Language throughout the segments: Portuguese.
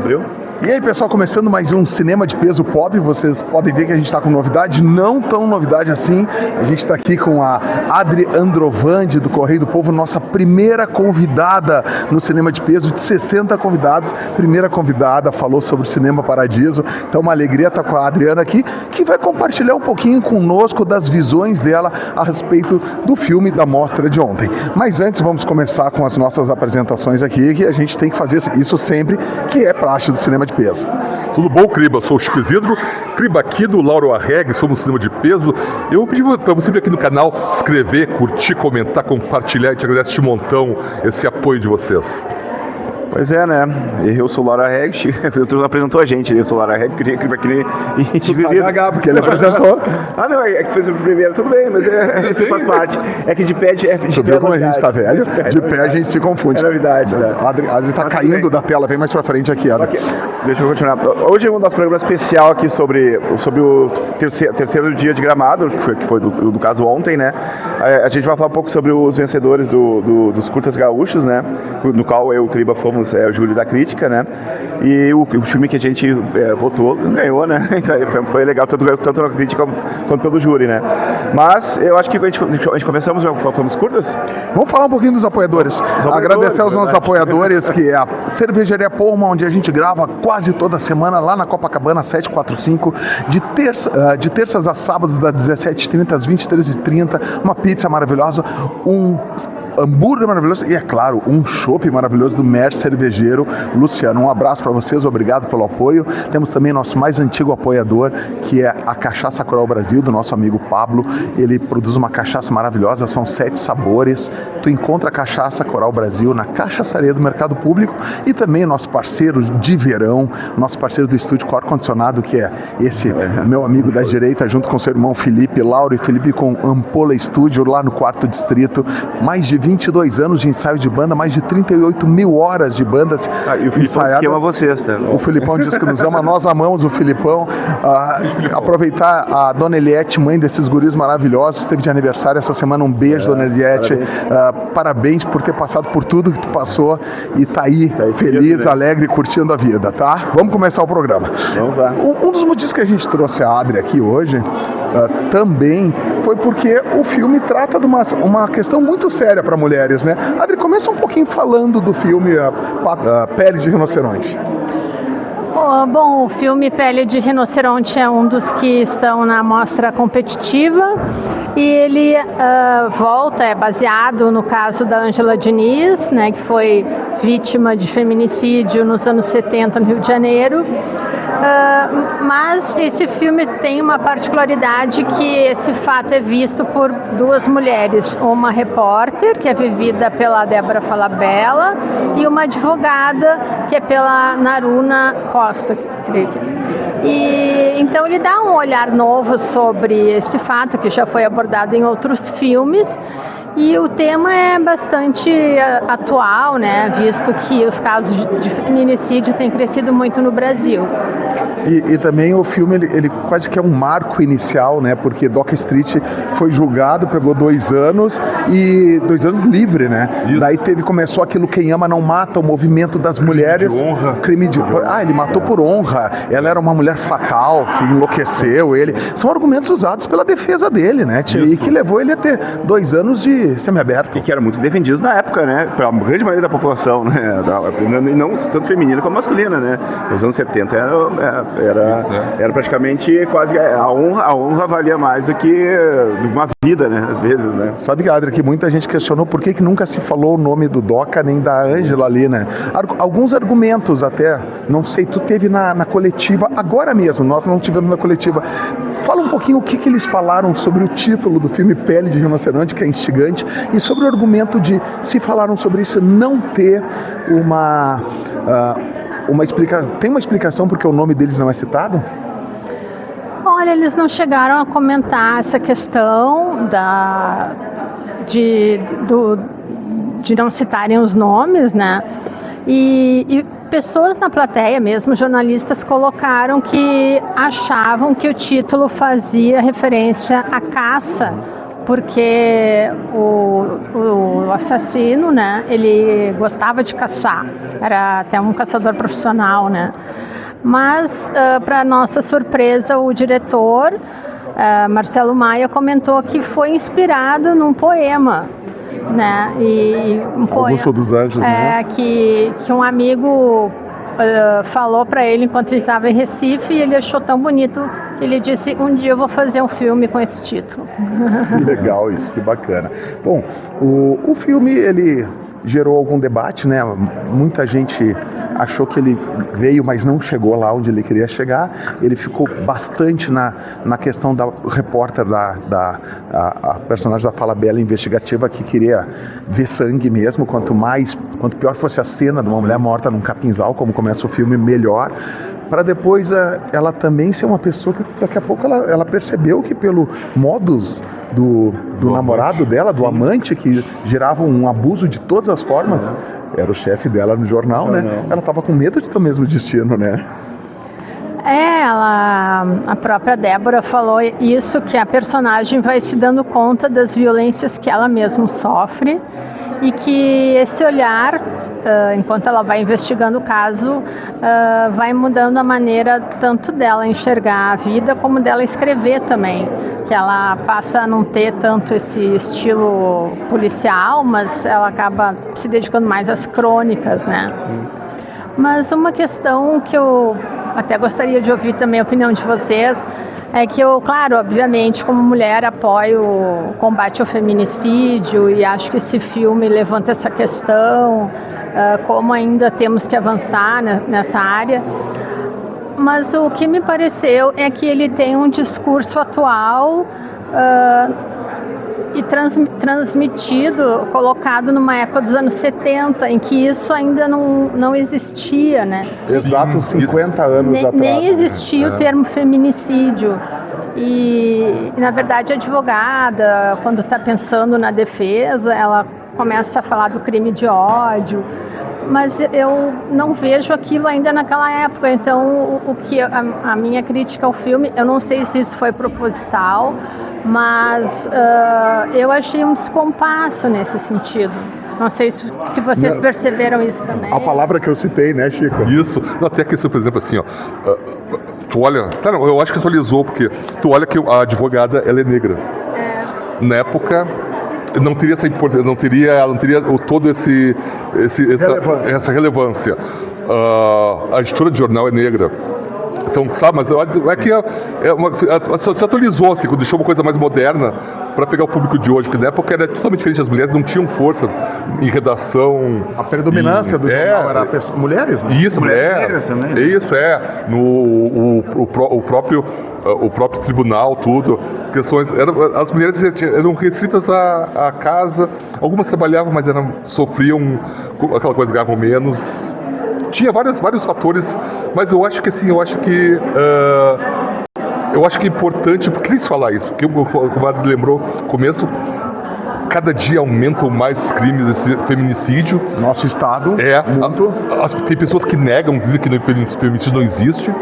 Abriu? E aí, pessoal, começando mais um Cinema de Peso Pop. Vocês podem ver que a gente está com novidade, não tão novidade assim. A gente está aqui com a Adri Androvandi, do Correio do Povo, nossa primeira convidada no Cinema de Peso, de 60 convidados. Primeira convidada, falou sobre o Cinema Paradiso. Então, uma alegria estar com a Adriana aqui, que vai compartilhar um pouquinho conosco das visões dela a respeito do filme da mostra de ontem. Mas antes, vamos começar com as nossas apresentações aqui, que a gente tem que fazer isso sempre, que é praxe do Cinema de Peso. Tudo bom, Criba? Sou o Chico Isidro, Criba aqui do Lauro Arreg, somos Cinema de Peso. Eu pedi para você vir aqui no canal, se inscrever, curtir, comentar, compartilhar, e te agradeço de montão esse apoio de vocês. Pois é, né? Eu sou o Laura Reg, tu não apresentou a gente, eu sou o Laura Reg, queria que porque ele apresentou. Não, é que fez o primeiro, tudo bem, mas isso faz parte. É que de pé Tu viu como a gente tá velho? De pé a gente se confunde. É novidade, né? A Adri tá caindo da tela, vem mais pra frente aqui, Adri. Deixa eu continuar. Hoje é um nosso programa especial aqui sobre o terceiro dia de Gramado, que foi do caso ontem, né? A gente vai falar um pouco sobre os vencedores dos curtas gaúchos, né? No qual eu e o Criba fomos o júri da crítica, né? E o filme que a gente votou ganhou, né? Então, foi legal, tanto na crítica quanto pelo júri, né? Mas eu acho que a gente começamos falando dos curtas. Vamos falar um pouquinho dos apoiadores. Agradecer aos nossos apoiadores, que é a Cervejaria Poma, onde a gente grava quase toda semana, lá na Copacabana 745, de terças a sábados, das 17h30 às 23h30, uma pizza maravilhosa, um hambúrguer maravilhoso e, é claro, um chopp maravilhoso do Mer Cervejeiro. Luciano, um abraço para vocês, obrigado pelo apoio. Temos também nosso mais antigo apoiador, que é a Cachaça Coral Brasil, do nosso amigo Pablo. Ele produz uma cachaça maravilhosa, são 7 sabores. Tu encontra a Cachaça Coral Brasil na Cachaçaria do Mercado Público, e também nosso parceiro de verão, nosso parceiro do estúdio com ar-condicionado, que é esse meu amigo da direita, junto com seu irmão Felipe, Lauro e Felipe, com Ampola Estúdio, lá no 4º Distrito. Mais de 22 anos de ensaio de banda, mais de 38 mil horas de bandas e o Filipão diz que ama vocês, tá? O Filipão diz que nos ama, nós amamos o Filipão. Aproveitar a Dona Eliette, mãe desses guris maravilhosos, esteve de aniversário essa semana, um beijo, Dona Eliette. Parabéns por ter passado por tudo que tu passou e tá aí feliz, alegre, curtindo a vida, tá? Vamos começar o programa. Vamos lá. Um dos motivos que a gente trouxe a Adri aqui hoje também foi porque o filme trata de uma questão muito séria para mulheres, né? Adri, começa um pouquinho falando do filme Pele de Rinoceronte. Bom, o filme Pele de Rinoceronte é um dos que estão na mostra competitiva, e ele é baseado no caso da Ângela Diniz, né, que foi vítima de feminicídio nos anos 70 no Rio de Janeiro. Mas esse filme tem uma particularidade, que esse fato é visto por 2 mulheres, uma repórter, que é vivida pela Débora Falabella, e uma advogada, que é pela Naruna Costa, creio que. E então ele dá um olhar novo sobre esse fato, que já foi abordado em outros filmes. E o tema é bastante atual, né? Visto que os casos de feminicídio têm crescido muito no Brasil. E também o filme, ele quase que é um marco inicial, né? Porque Doca Street foi julgado, pegou 2 anos, e 2 anos livre, né? Isso. Daí começou aquilo Quem Ama Não Mata, o movimento das mulheres. Crime de honra. Ele matou por honra. Ela era uma mulher fatal, que enlouqueceu ele. São argumentos usados pela defesa dele, né? E que levou ele a ter 2 anos de semiaberto. E que eram muito defendidos na época, né? Pela grande maioria da população, né? E não tanto feminina como masculina, né? Nos anos 70 era praticamente quase a honra valia mais do que uma vida, né? Às vezes, né? Sabe, Adri, que muita gente questionou por que nunca se falou o nome do Doca nem da Ângela ali, né? Alguns argumentos até, não sei, tu teve na coletiva agora mesmo, nós não tivemos na coletiva. Fala um pouquinho o que eles falaram sobre o título do filme Pele de Rinoceronte, que é instigante, e sobre o argumento de, se falaram sobre isso, não ter uma explicação. Tem uma explicação porque o nome deles não é citado? Olha, eles não chegaram a comentar essa questão de não citarem os nomes, né? E pessoas na plateia mesmo, jornalistas, colocaram que achavam que o título fazia referência à caça porque o assassino, né, ele gostava de caçar, era até um caçador profissional, né? Mas, para nossa surpresa, o diretor, Marcelo Maia, comentou que foi inspirado num poema, né? E um Augusto dos Anjos, né? Que um amigo falou para ele enquanto ele estava em Recife, e ele achou tão bonito que ele disse: um dia eu vou fazer um filme com esse título. Que legal isso, que bacana. Bom, o filme, ele gerou algum debate, né? Muita gente achou que ele veio, mas não chegou lá onde ele queria chegar. Ele ficou bastante na questão da repórter, a personagem da Falabella investigativa, que queria ver sangue mesmo. Quanto pior fosse a cena de uma mulher morta num capinzal, como começa o filme, melhor. Para depois ela também ser uma pessoa que daqui a pouco ela percebeu que pelo modus do namorado dela, do amante, que gerava um abuso de todas as formas, era o chefe dela no jornal, né? Ela estava com medo de ter o mesmo destino, né? A própria Débora falou isso, que a personagem vai se dando conta das violências que ela mesma sofre, e que esse olhar, enquanto ela vai investigando o caso, vai mudando a maneira tanto dela enxergar a vida como dela escrever também, que ela passa a não ter tanto esse estilo policial, mas ela acaba se dedicando mais às crônicas, né? Sim. Mas uma questão que eu até gostaria de ouvir também a opinião de vocês é que eu, claro, obviamente, como mulher, apoio o combate ao feminicídio, e acho que esse filme levanta essa questão, como ainda temos que avançar nessa área. Mas o que me pareceu é que ele tem um discurso atual e transmitido, colocado numa época dos anos 70, em que isso ainda não existia, né? Exato, 50 anos atrás. Nem existia o termo feminicídio. E, na verdade, a advogada, quando está pensando na defesa, ela começa a falar do crime de ódio, mas eu não vejo aquilo ainda naquela época. Então, a minha crítica ao filme, eu não sei se isso foi proposital, mas eu achei um descompasso nesse sentido. Não sei se vocês perceberam isso também. A palavra que eu citei, né, Chico? Isso. Até que isso, por exemplo, assim, ó, tu olha... Tá, não, eu acho que atualizou, porque tu olha que a advogada, ela é negra. Na época... não teria essa importância, não teria todo essa relevância. A editora de jornal é negra. Sabe, mas é que se atualizou, assim, deixou uma coisa mais moderna para pegar o público de hoje, porque na época era totalmente diferente, as mulheres não tinham força em redação. A predominância do jornal era mulheres, né? Isso, mulheres também. Isso, o próprio tribunal, tudo, questões, as mulheres eram restritas à casa, algumas trabalhavam, mas sofriam aquela coisa, ganhavam menos. Tinha vários fatores, mas eu acho que é importante, porque quis falar isso, porque como a lembrou no começo, cada dia aumentam mais crimes desse feminicídio. Nosso estado, muito. Tem pessoas que negam, dizem que o feminicídio não existe.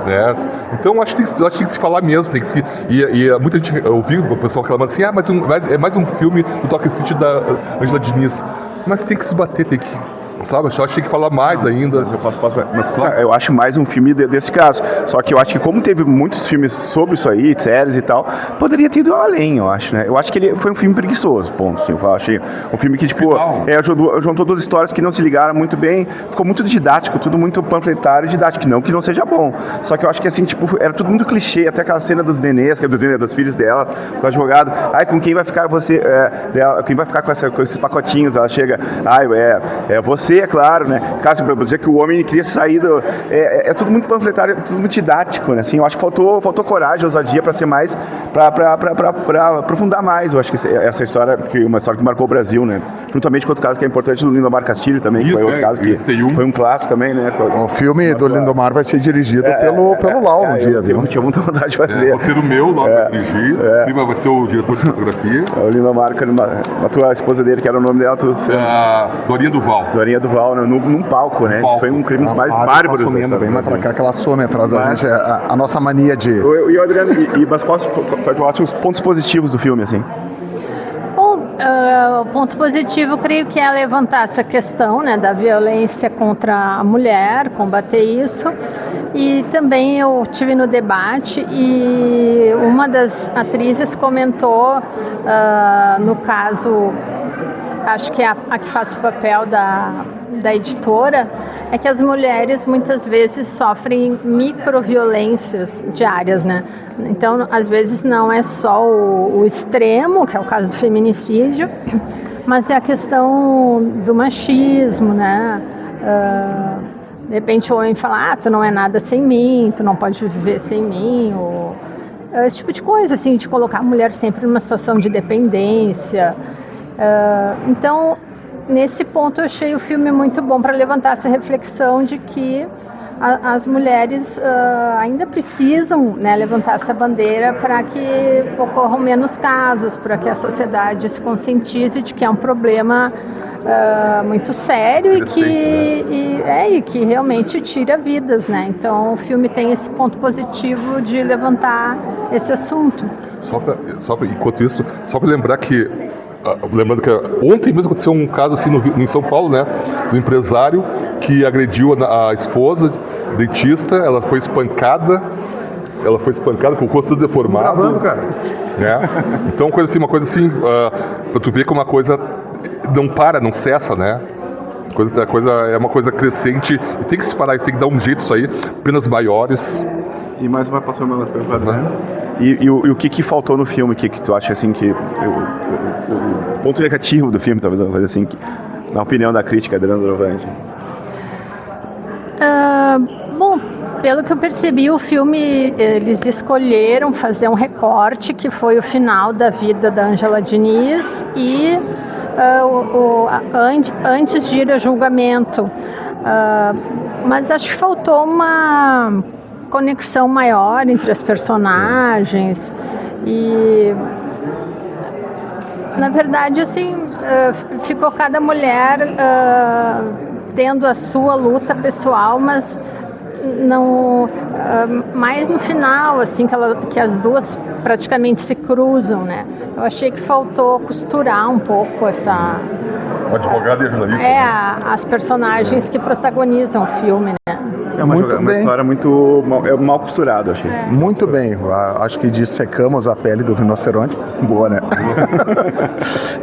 Né? Então acho que tem que se falar mesmo, e muita gente ouviu o pessoal reclamando assim, mas é mais um filme do Toque City da Ângela Diniz, mas tem que se bater, sabe? Eu acho que tem que falar mais ainda. Mas claro, eu acho mais um filme desse caso. Só que eu acho que como teve muitos filmes sobre isso aí, séries e tal, poderia ter ido além, eu acho, né? Eu acho que ele foi um filme preguiçoso, ponto. Assim, eu achei um filme que, tipo, juntou duas histórias que não se ligaram muito bem, ficou muito didático, tudo muito panfletário e didático, não que não seja bom. Só que eu acho que, assim, tipo, era tudo muito clichê, até aquela cena dos nenês, dos filhos dela, do advogado. Ai, com quem vai ficar você, quem vai ficar com esses pacotinhos? Ela chega, você, é claro, né? Caso para dizer que o homem queria sair do... É tudo muito panfletário, tudo muito didático, né? Assim, eu acho que faltou coragem, ousadia para ser mais... para aprofundar mais. Eu acho que essa história, uma história que marcou o Brasil, né? Juntamente com outro caso que é importante, do Lindomar Castilho também, que foi outro caso que foi um clássico também, né? O filme do Lindomar vai ser dirigido pelo Lau no dia, viu? Eu tinha muita vontade de fazer. O roteiro meu, Lau vai dirigir, o Clima vai ser o diretor de fotografia. O Lindomar, a tua esposa dele, que era o nome dela, Dorinha Duval, num palco, né? Isso foi um crime mais bárbaros. Bem mais pra cá, que ela some atrás da gente, a nossa mania de... Mas quais os pontos positivos do filme, assim? O ponto positivo, creio que é levantar essa questão, né, da violência contra a mulher, combater isso. E também eu tive no debate e uma das atrizes comentou, no caso, acho que é a que faz o papel da editora, é que as mulheres muitas vezes sofrem microviolências diárias, né? Então, às vezes não é só o extremo, que é o caso do feminicídio, mas é a questão do machismo, né? De repente o homem fala, tu não é nada sem mim, tu não pode viver sem mim, ou esse tipo de coisa, assim, de colocar a mulher sempre numa situação de dependência. Então, nesse ponto eu achei o filme muito bom para levantar essa reflexão de que as mulheres ainda precisam, né, levantar essa bandeira para que ocorram menos casos, para que a sociedade se conscientize de que é um problema muito sério e que realmente tira vidas, né? Então o filme tem esse ponto positivo de levantar esse assunto. Enquanto isso, só para lembrar que lembrando que ontem mesmo aconteceu um caso assim em São Paulo, né, do empresário que agrediu a esposa, dentista, ela foi espancada com o rosto deformado. Gravando, cara. Né? Então uma coisa assim, pra tu ver que uma coisa não para, não cessa, né? A coisa é uma coisa crescente e tem que se parar, tem que dar um jeito isso aí, penas maiores. E mais uma pergunta, né? E o que faltou no filme? O que tu acha assim que o ponto negativo do filme, talvez uma coisa assim, na opinião da crítica, Adriana Drovandi? Bom, pelo que eu percebi, o filme, eles escolheram fazer um recorte que foi o final da vida da Ângela Diniz e antes de ir a julgamento. Mas acho que faltou uma conexão maior entre as personagens e, na verdade, assim, ficou cada mulher tendo a sua luta pessoal, mas não mais no final, assim, que as duas praticamente se cruzam, né? Eu achei que faltou costurar um pouco essa... Uma advogada e a jornalista. As personagens que protagonizam o filme, né? É uma história muito mal costurada, achei. Muito bem, acho que dissecamos a pele do rinoceronte. Boa, né?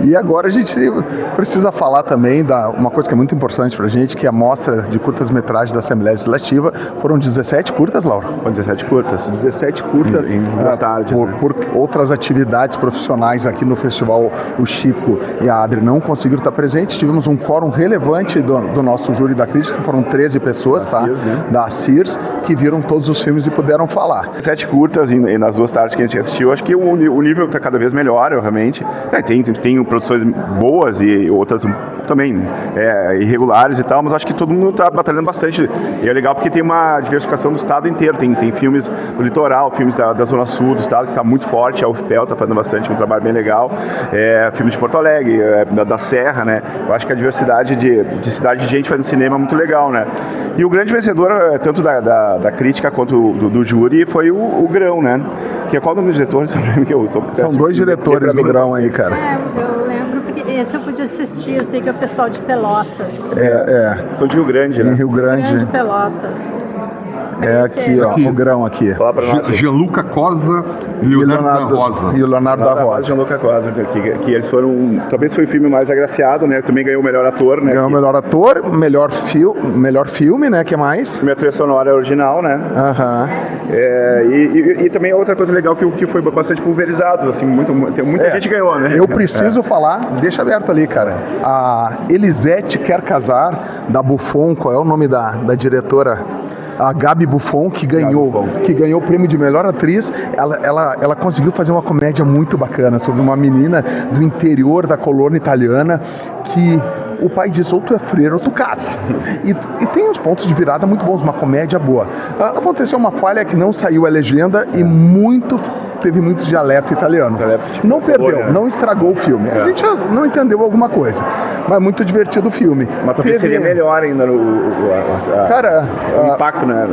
E agora a gente precisa falar também uma coisa que é muito importante pra gente, que é a mostra de curtas-metragens da Assembleia Legislativa. Foram 17 curtas, Laura? Foram 17 curtas. 17 curtas em 2 tardes. Por outras atividades profissionais aqui no festival, o Chico e a Adri não conseguiram estar presentes. Tivemos um quórum relevante do nosso júri da crítica, foram 13 pessoas, tá? Da CIRS, que viram todos os filmes e puderam falar. 7 curtas e nas 2 tardes que a gente assistiu, acho que o nível está cada vez melhor, realmente. Tem produções boas e outras também irregulares e tal, mas acho que todo mundo está batalhando bastante. E é legal porque tem uma diversificação do estado inteiro. Tem filmes do litoral, filmes da zona sul do estado, que está muito forte. A UFPEL está fazendo bastante, um trabalho bem legal. Filmes de Porto Alegre, da Serra, né? Eu acho que a diversidade de cidade de gente fazendo cinema é muito legal, né? E o grande vencedor, tanto da crítica quanto do júri, foi o Grão, né? Que é qual o nome dos diretores? São 2 diretores do Grão aí, cara. Eu lembro, porque esse eu podia assistir, eu sei que é o pessoal de Pelotas. São de Rio Grande, né? Em Rio Grande. Pelotas. Aqui, ó, o Grão aqui. Fala pra nós. Gianluca Cosa e Leonardo da Rosa. E o Leonardo da Rosa. Gianluca Cosa, que eles foram... Talvez foi o filme mais agraciado, né? Também ganhou o melhor ator, né? Ganhou o melhor ator, melhor filme, né? Que mais? Minha trilha sonora é original, né? E também outra coisa legal que foi bastante pulverizado, assim, muita gente ganhou, né? Eu preciso falar, deixa aberto ali, cara. A Elisete Quer Casar, da Buffon, qual é o nome da diretora? A Gabi Buffon, que ganhou o prêmio de melhor atriz. Ela conseguiu fazer uma comédia muito bacana sobre uma menina do interior da colônia italiana que o pai diz, ou tu é freira ou tu casa. E tem uns pontos de virada muito bons, uma comédia boa. Aconteceu uma falha que não saiu a legenda e teve muito dialeto italiano. Não perdeu, não estragou o filme. A gente não entendeu alguma coisa, mas muito divertido o filme. Mas talvez seria melhor ainda o impacto, né?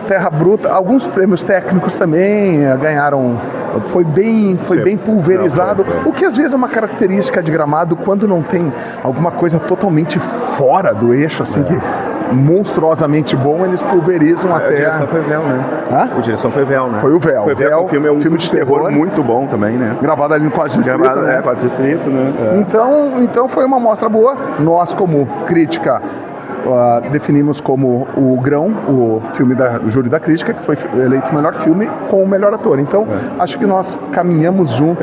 Terra Bruta, alguns prêmios técnicos também ganharam. Foi bem pulverizado, o que às vezes é uma característica de Gramado quando não tem alguma coisa totalmente fora do eixo, assim, que monstruosamente bom, eles pulverizam até. A direção foi Véu, né? Hã? A direção foi Véu, né? Foi o Véu. Foi Véu, um filme de terror muito bom também, né? Gravado ali no Quarto Distrito. Gravado, né? Quarto Distrito, né? Então foi uma amostra boa. Nós, como crítica, definimos como o Grão, o filme do Júri da Crítica, que foi eleito o melhor filme com o melhor ator. Então, acho que nós caminhamos junto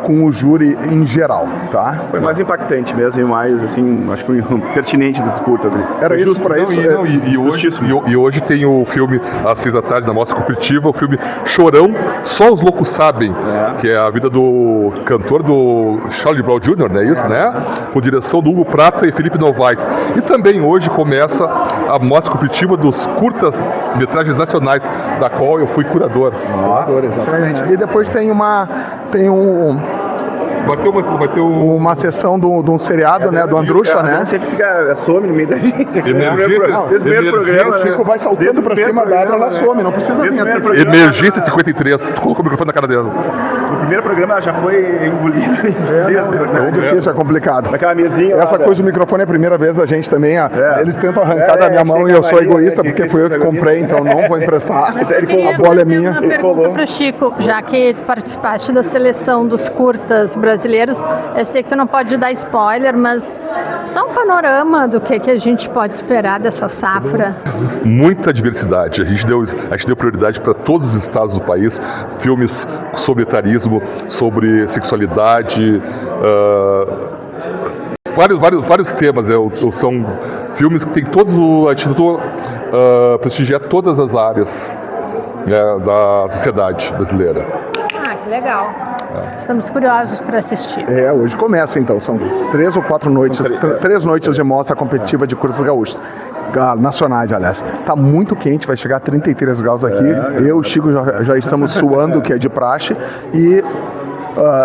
com o júri em geral, tá? Foi mais impactante mesmo e mais, assim, acho que pertinente dos curtas ali. Era justo para isso? E hoje tem o filme, às 6 da tarde, na mostra competitiva, o filme Chorão, Só os Loucos Sabem, que é a vida do cantor do Charlie Brown Jr., né? Isso, né? Com direção do Hugo Prata e Felipe Novaes. E também hoje começa a mostra competitiva dos curtas-metragens nacionais, da qual eu fui curador. Exatamente. E depois tem uma sessão de um seriado, né, do Andrucha, né? Sempre some no meio da gente. O Chico vai saltando pra cima da Adra, ela some, não precisa vir. Emergência 53, tu colocou o microfone na cara dela. No primeiro programa ela já foi engolida. É difícil, é complicado. Naquela mesinha. Essa coisa do microfone é a primeira vez da gente também. Eles tentam arrancar da minha mão e eu sou egoísta porque fui eu que comprei, então não vou emprestar. A bola é minha. Uma pergunta para o Chico, já que tu participaste da seleção dos curtas brasileiros, eu sei que tu não pode dar spoiler, mas só um panorama do que a gente pode esperar dessa safra. Muita diversidade. A gente deu prioridade para todos os estados do país, filmes sobre etarismo, sobre sexualidade, vários temas. São filmes que tem todos. A gente tentou prestigiar todas as áreas, né, da sociedade brasileira. Ah, que legal. Estamos curiosos para assistir. Hoje começa então, são 3 ou 4 noites, 3 noites de mostra competitiva de curtas gaúchos. Nacionais, aliás. Tá muito quente, vai chegar a 33 graus aqui. Eu e o Chico já estamos suando, que é de praxe. E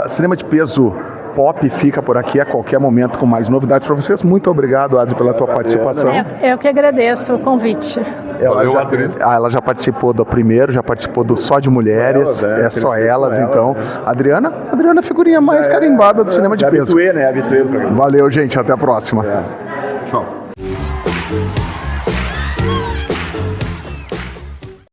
cinema de peso Pop fica por aqui a qualquer momento com mais novidades para vocês. Muito obrigado, Adri, pela tua participação. Eu que agradeço o convite. Ela já participou do primeiro, já participou do Só de Mulheres, só elas, então. Adriana é a figurinha mais carimbada do cinema de peso. Habituê do programa. Valeu, gente, até a próxima. Tchau.